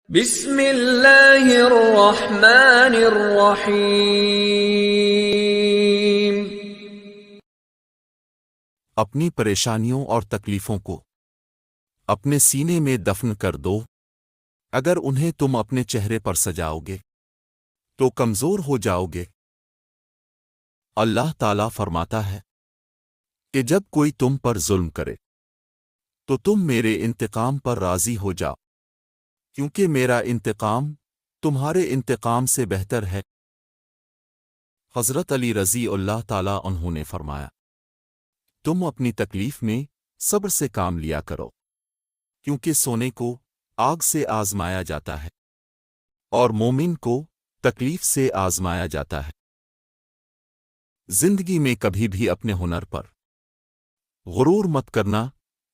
بسم اللہ الرحمن الرحیم۔ اپنی پریشانیوں اور تکلیفوں کو اپنے سینے میں دفن کر دو۔ اگر انہیں تم اپنے چہرے پر سجاؤ گے تو کمزور ہو جاؤ گے۔ اللہ تعالیٰ فرماتا ہے کہ جب کوئی تم پر ظلم کرے تو تم میرے انتقام پر راضی ہو جاؤ، کیونکہ میرا انتقام تمہارے انتقام سے بہتر ہے۔ حضرت علی رضی اللہ تعالیٰ عنہ نے فرمایا، تم اپنی تکلیف میں صبر سے کام لیا کرو، کیونکہ سونے کو آگ سے آزمایا جاتا ہے اور مومن کو تکلیف سے آزمایا جاتا ہے۔ زندگی میں کبھی بھی اپنے ہنر پر غرور مت کرنا،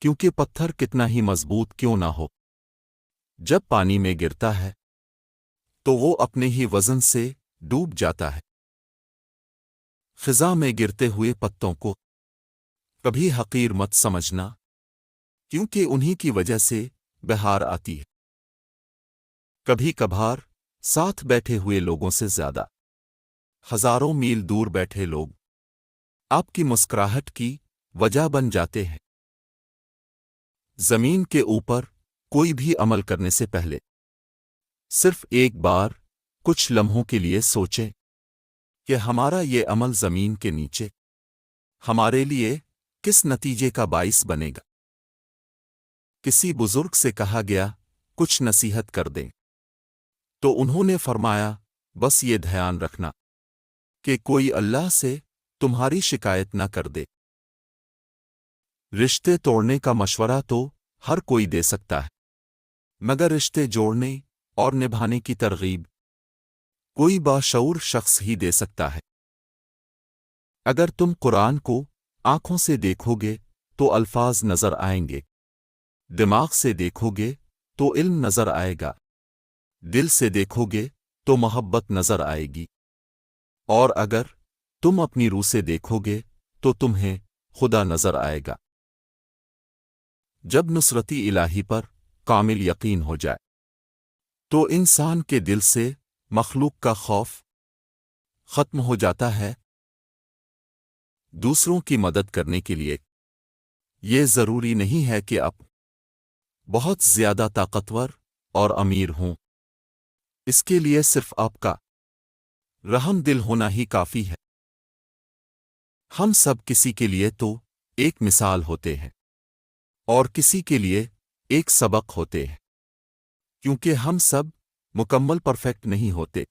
کیونکہ پتھر کتنا ہی مضبوط کیوں نہ ہو، جب پانی میں گرتا ہے تو وہ اپنے ہی وزن سے ڈوب جاتا ہے۔ خزاں میں گرتے ہوئے پتوں کو کبھی حقیر مت سمجھنا، کیونکہ انہی کی وجہ سے بہار آتی ہے۔ کبھی کبھار ساتھ بیٹھے ہوئے لوگوں سے زیادہ ہزاروں میل دور بیٹھے لوگ آپ کی مسکراہٹ کی وجہ بن جاتے ہیں۔ زمین کے اوپر کوئی بھی عمل کرنے سے پہلے صرف ایک بار کچھ لمحوں کے لیے سوچیں کہ ہمارا یہ عمل زمین کے نیچے ہمارے لیے کس نتیجے کا باعث بنے گا۔ کسی بزرگ سے کہا گیا کچھ نصیحت کر دیں تو انہوں نے فرمایا، بس یہ دھیان رکھنا کہ کوئی اللہ سے تمہاری شکایت نہ کر دے۔ رشتے توڑنے کا مشورہ تو ہر کوئی دے سکتا ہے، مگر رشتے جوڑنے اور نبھانے کی ترغیب کوئی باشعور شخص ہی دے سکتا ہے۔ اگر تم قرآن کو آنکھوں سے دیکھو گے تو الفاظ نظر آئیں گے، دماغ سے دیکھو گے تو علم نظر آئے گا، دل سے دیکھو گے تو محبت نظر آئے گی، اور اگر تم اپنی روح سے دیکھو گے تو تمہیں خدا نظر آئے گا۔ جب نصرتی الہی پر کامل یقین ہو جائے تو انسان کے دل سے مخلوق کا خوف ختم ہو جاتا ہے۔ دوسروں کی مدد کرنے کے لیے یہ ضروری نہیں ہے کہ آپ بہت زیادہ طاقتور اور امیر ہوں، اس کے لیے صرف آپ کا رحم دل ہونا ہی کافی ہے۔ ہم سب کسی کے لیے تو ایک مثال ہوتے ہیں اور کسی کے لیے ایک سبق ہوتے ہیں، کیونکہ ہم سب مکمل پرفیکٹ نہیں ہوتے۔